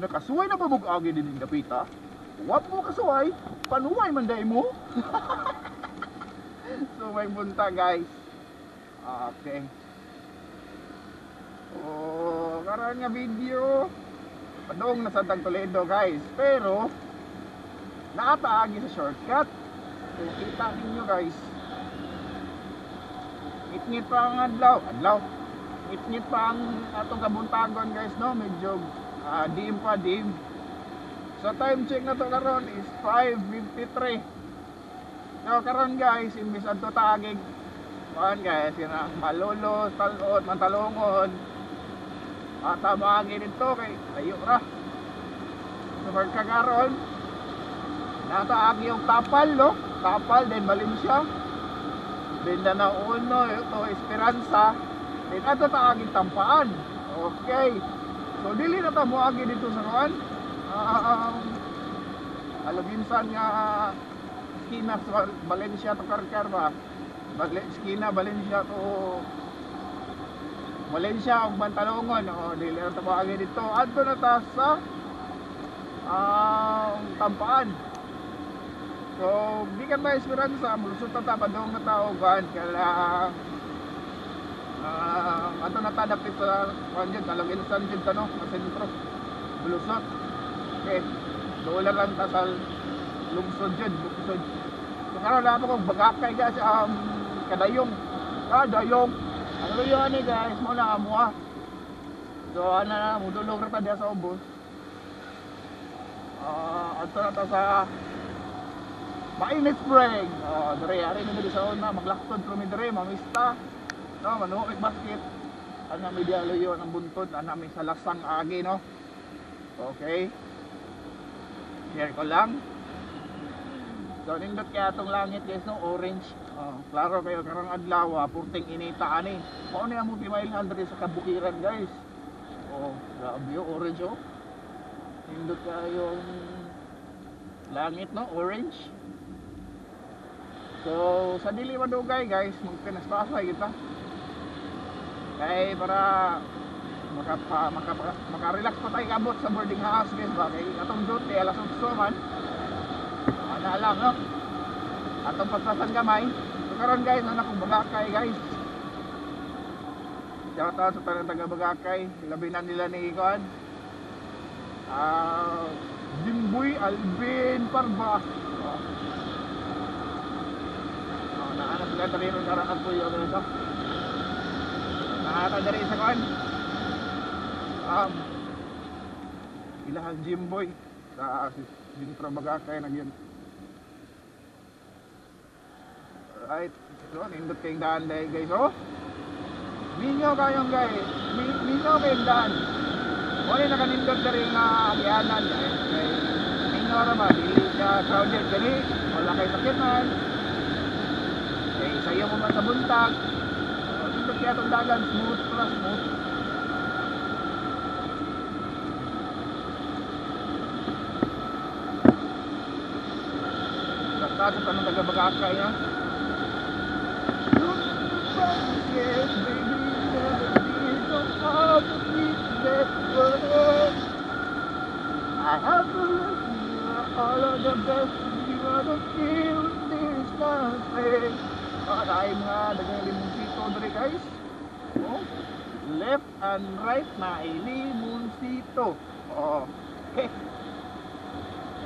Nakasuway na pabug-agi din yung dapita. Wap mo kasuway, panuway man day mo. So may bunta guys. Okay. Oh, karon nga video. Padong na sa Toledo guys. Pero nakataagi sa shortcut. Kung kita ninyo guys. Ngit-ngit pa ang adlaw. Ngit-ngit pa ang atong kabuntagon guys, no? Medyo dim pa. So time check na to karon is 5:53. So karon guys, imbis adto taagig kuan guys, yana Malolos, Talot, Mantalongod. Tabagi dito kay layo ra. So karon nataagi yung Tapal, no? Tapal din Valencia. Mindanao Uno, ito Esperanza. Then ato taagig Tampaan. Okay. So dili na ta moagi dito sa kuan. Alaginsan nga skina sa Valencia to Carcar ba? Skina Valencia to Valencia ug Mantalongon. O dili na ta moagi dito. Adto na ta sa Tampaan. So gikan ta Esperanza, mulusot ta padong na tao gan kala ato na ta dapit sa kanjud Alaginsan jud no, sa sentro. Bulusot. Okay. Doon lang ta sa lungsod jud, lungsod. So karon na ako bagakay guys kadayong. Dayong. Ano yun ni guys, mo na amo. So ana mudulog ra ta diha sa ubos. Ato na ta sa Mainit Spring. Dire ari ni sa una maglaktod kami dire, mamista. No, manuhik basket. Ana mi diha luyo ang buntod, ana mi sa lasang agi no. Okay. Share ko lang. So nindot kaya itong langit guys no, orange. Klaro kayo karang adlaw, purting inita ani. Mao ni amo timailhan diri sa kabukiran guys. Grabe yung orange oh. Nindot kayo yung langit no, orange. So sa dili madugay guys, magpinastasay kita. Kay para maka-relax pa tayo kabot sa boarding house guys ba, kay atong duty alas 8 man ana lang no, atong paspasan gamay. So karon guys anak kong Bagakay guys, shout out sa tanang taga Bagakay, labi na nila ni Ikuan Jimboy Alvin Parba. Naana sila tayo rin karang po yung ito nakata dari sa Kuan ilahang Jimboy sa Sintro Bagakay na yun. Alright, so nindot kayong daan dahil guys minyo kayong guys, minyo kayong daan wala nakanindot na rin agianan kay minyo naman dili siya crowded gani, wala kayo sakitan kay sayo mo man sa buntag. Nindot kaya itong dagan smooth. Sa tanong taga Bagakay ha. Yes, baby, never be so hard to keep that word. I have to love you, all of the best. You are the kill, there's nothing. Ay mga dagang limoncito dere guys. Left and right na limoncito. Okay.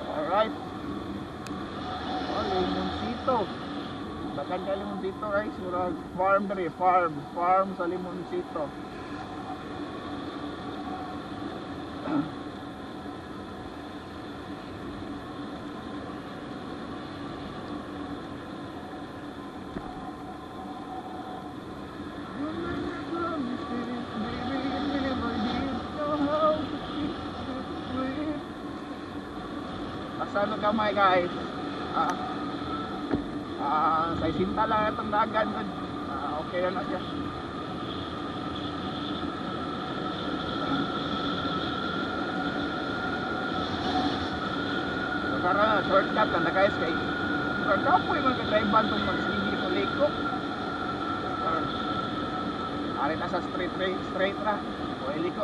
Alright. Limoncito. Bakan ka limoncito guys, murag farm dere, farm sa limoncito. Asano kamay guys. Sa isinta lang itong dagan. Okay na siya. So para shortcut na guys kay kapoy man kadriban tong magsigi ko liko. Ari na sa straight ra. O liko.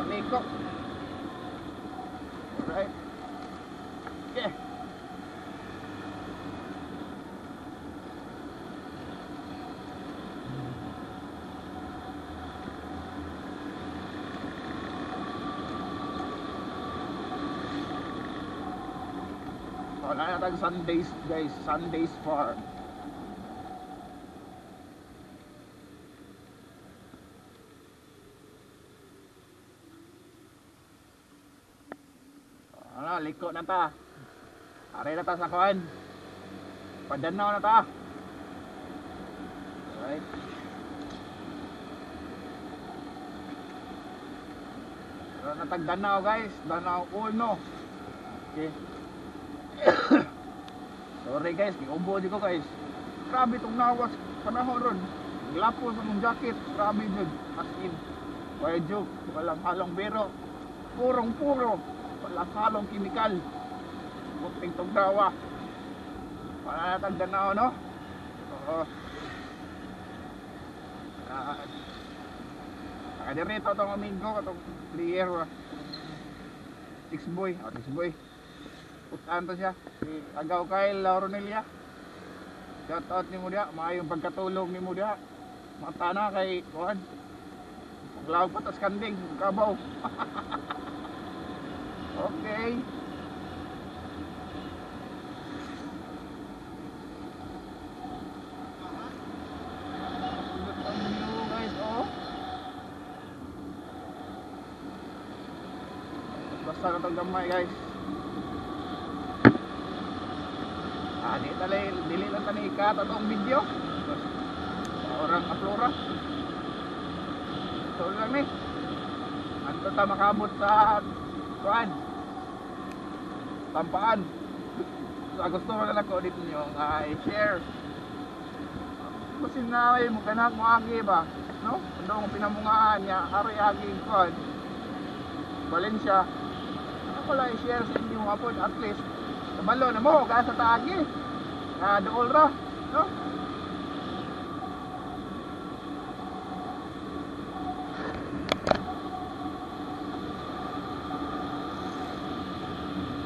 Wala na tayong Sundays guys, Sundays farm. Ano, liko na ta. Aray na ta sa kuan. Padanaw na ta. Alright. Pero natag Danao guys, Danao Uno. Okay. Sorry guys, giubo di ko guys. Grabe itong nawas panahon ron. Glapos ang jacket, grabe jud. As in, wala joke, walang halong biro. Purong-puro, walang halong kimikal. Puting tugnawa. Wala na tag Danao, no? Oo. Nakadirito itong amigo, itong player. Tixboy, Tixboy. Putaan to siya, si Agaw Kyle Lauronelia. Shout out ni mo diya, maayong pagkatulong ni mo diya. Mata na kay Kuhan. Maglawag pa tas kanding, kabaw. Okay. Look ang view guys, oh. Basta na itong gamay guys. Dili lang tani ikat atong video. Orang aplora. So lang ni. Anto ta makabot sa kuan. Tampaan. Sa gusto mo lang ko dito niyo i-share. Kasi na ay mo kanak mo agi ba, no? Ando mo pinamungaan niya ari agi kuan. Valencia. Ako lang i-share sa inyo hapon at least. Kabalo na mo ka sa taagi. Dool ra, no?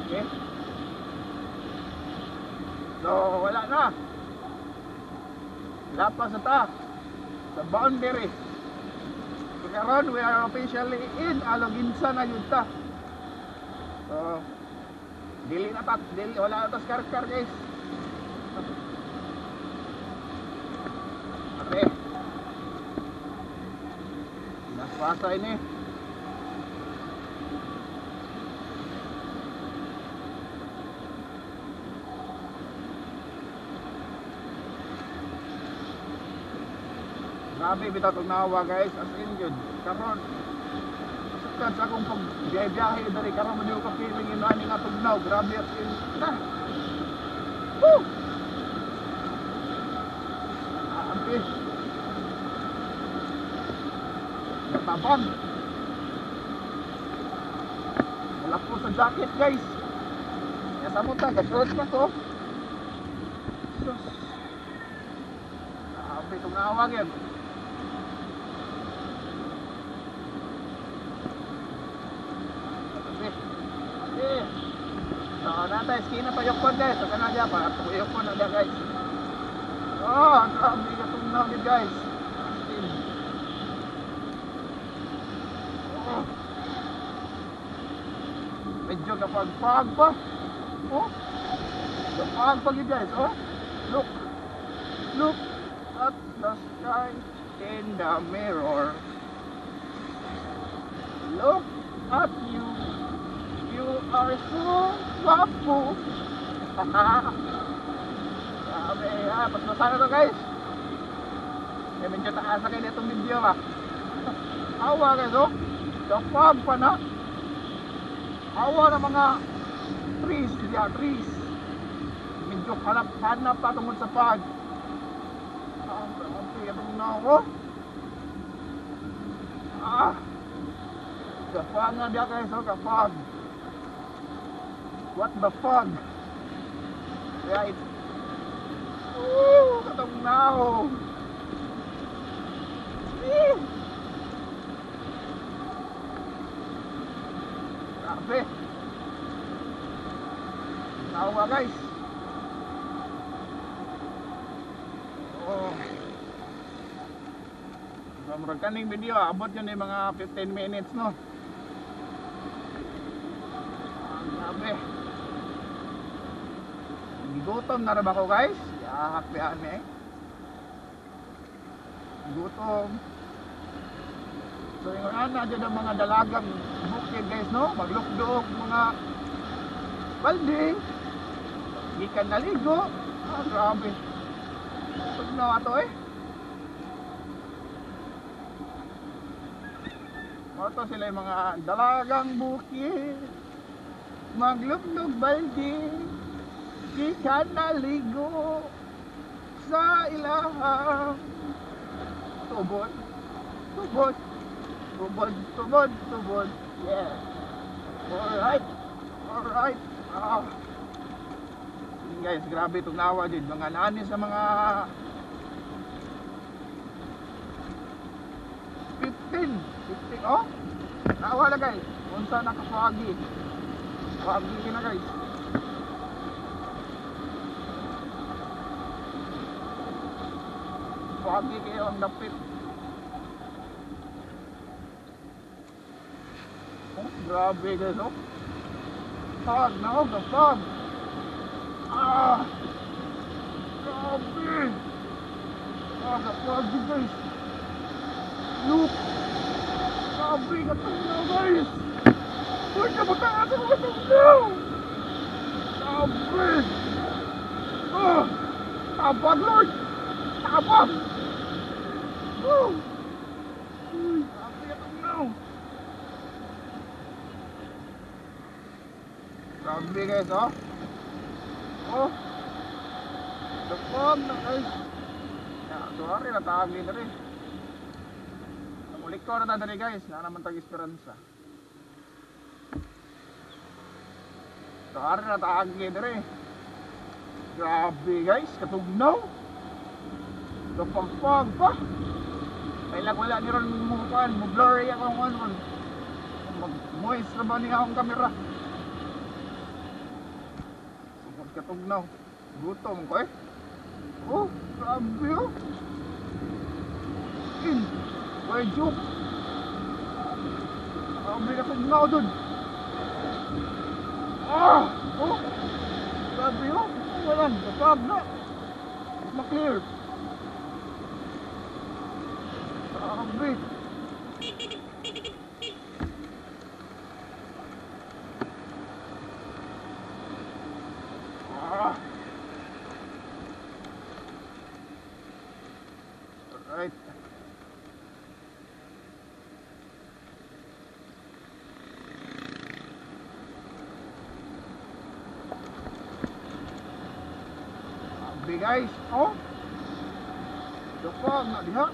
Okay. So, wala na. Lapas na ta sa boundary. So, karon we are officially in Aloginsa na yun ta. So, dili na ta, wala na ta skar-skar guys. Okay. Nasa ini. Grabe bitaw tong nawa guys, as in yun. Karon sukat sa akong pag-biyahe dari karon man yung ka-feeling yun ani nga tugnaw. Grabe as in. Woo! Natabang. Wala po sa jacket guys. Kaya sa muta, ga-short na to. Sus. Grabe itong nawag yan. Okay. So natay, skina pa yukon guys. So kanadya pa, yukon na dyan guys. Oh, ang grabe itong nawag guys. Medyo kapag-pag pa. Oh, kapag-pag yun guys. Oh, look. Look at the sky in the mirror. Look at you. You are so guapo. Sabi, paglasa na to guys. Eh, medyo taas na kayo itong video ba. Awa guys, oh. Kapag pa na. Awa na mga trees, yeah, trees. Medyo hanap pa tungkol sa pag. Ang grabe itong nawa. Kapag nga diya guys, oh, kapag. What the fog? Right. Katong nawa. Grabe. Nawa guys. Oh. Murag kaning video, abot yun yung mga 15 minutes no. Grabe. Gutom na rin ako guys. Yahakbihan eh. Gutom. So yung ana dyan ang mga dalagang bukid guys no. Maglukdook mga balding. Gikan naligo. Grabe. Tugnaw ato eh. Ito sila yung mga dalagang bukid. Maglukdog balding. Gikan naligo sa ilahang tubod. Tubod. Tubod, tubod, tubod. Yeah. Alright. Alright. Guys, grabe itong nawa dyan. Mga nani sa mga 15. Oh. Nawa na guys. Unsa na kaswagi. Swagi na guys. Swagi kayo ang dapit. Oh, grabe guys oh. Fog, no, the fog. Grabe. The fog guys. Look. Grabe katugnaw guys. Huwag na mataas ang katugnaw. Grabe. Tabag Lord. Tabag. Grabe katugnaw. Grabe guys oh. Oh. The fog na guys. Sorry natagli na rin. Ulik ko na tanda guys. Na naman tag-esperansa. Sorry natagli na rin. Grabe guys. Katugnaw. The fog pa. Kailang wala ni ron mukhaan. Blurry akong ano. Mag-moist na ba niya akong kamera. Katugnaw. Gutom ko eh. Oh, grabe oh. Why joke? Grabe katugnaw dun. Oh. Grabe oh. Walang, kasab na. It's ma-clear. Grabe. Alright. Grabe guys, oh. The fog na diha.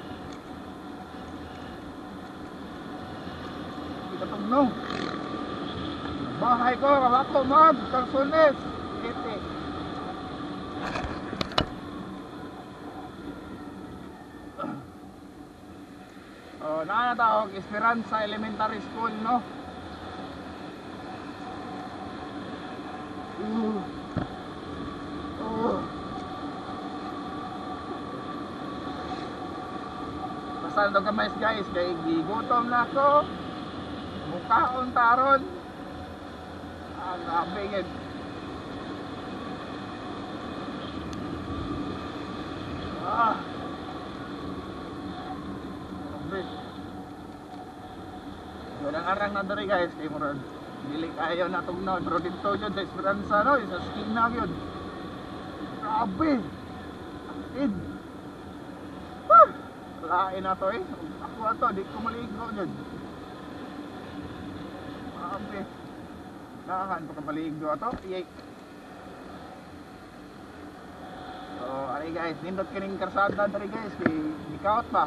Katugnaw. Bahay ko, kabako mag, Calzones. Ete. Oh, nakatawag Esperanza Elementary School, no? Basta ito kamay guys, kay gigutom na ako. Mukhaon taron. Grabe yun. Yun ang arang na dari guys, kay murad dili kayo na tugnaw, pero dito yun sa Esperanza no, sa skin na yun. Grabe. Asin. Lain na to eh. Ako ato, di ko maligo yun. Grabe. Nahan pa kapaligo ato. Yay. So, alay guys, nindot kining karsada dari guys, kay ikaw ba?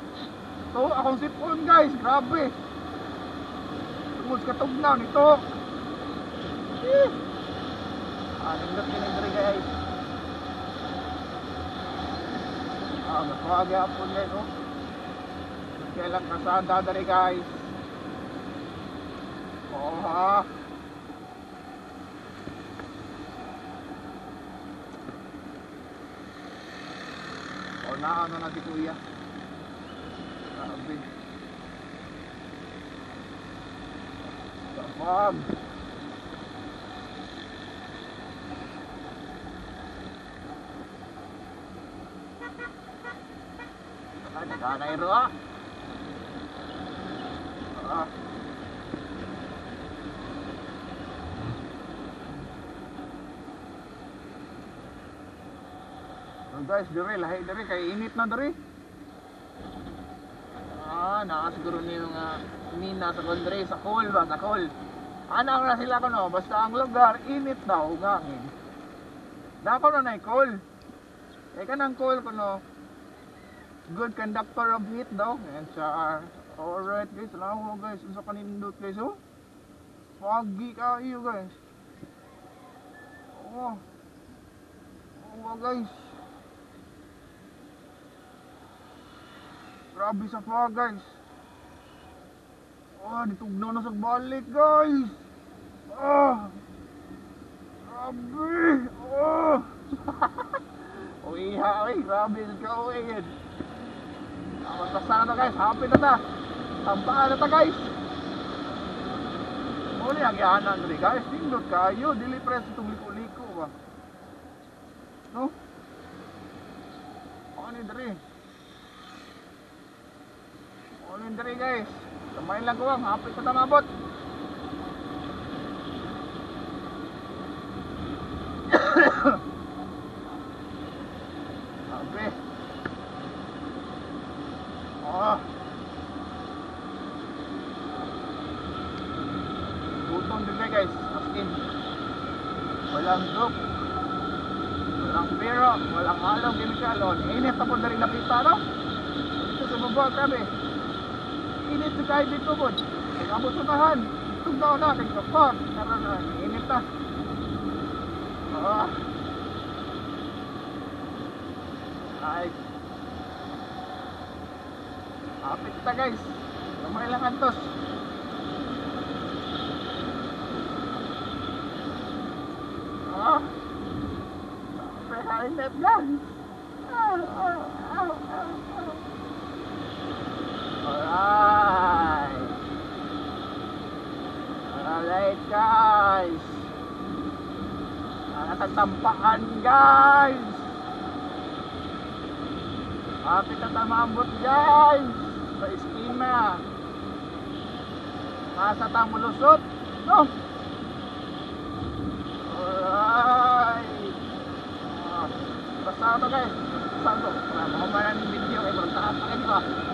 So, akong sipon guys, grabe. Tungod katugnaw nito. Nindot kining dari guys. Maswagi apon guys, oh. Kailang kasada dari guys. Oh ha. Oh na ano na di kuya. Grabe. Kapag Sana iro ah. Ah. So guys, dire lahi dire kay init na dire. Nakasiguro niyo nga Nina sa Gondre sa cool ba, sa cool. Ana na sila kuno, basta ang lugar init daw gangin. Dako na nay cool. Kanang cool kuno. Good conductor of heat daw. And siya. Alright guys, salamat mo guys. Unsa kanindot guys oh. Foggy kayo guys. Oh. Oh guys. Grabe sa fog guys. Ditugnaw na sa balik guys. Grabe. Iha oy, grabe ka oy. Basta na guys, happy na ta. Tampaan na ta guys. Muli ang yahanan dali guys. Tindot kayo, dili press itong liko-liko ba. No? Ano dali? Ano dali guys? Kamay lang ko ang happy na ta mabot. Happy. Gutom din guys, as in walang joke, walang pero, walang halong chemical. Init na po na rin nakita no? Dito sa baba, grabe init na kahit dito po. Nagabot-sunahan itong daw na, kagkapag karoon na, init na. Nice. Happy kita guys. Kamay lang antos. Init guys. Alright. Alright guys. Natatampakan guys. Happy na tamambot guys. Sa iskina. Nasa tamulusot. No? Alright. Basta ito guys. Basta ito. Para makumanan yung video. Parang takas na kayo ba?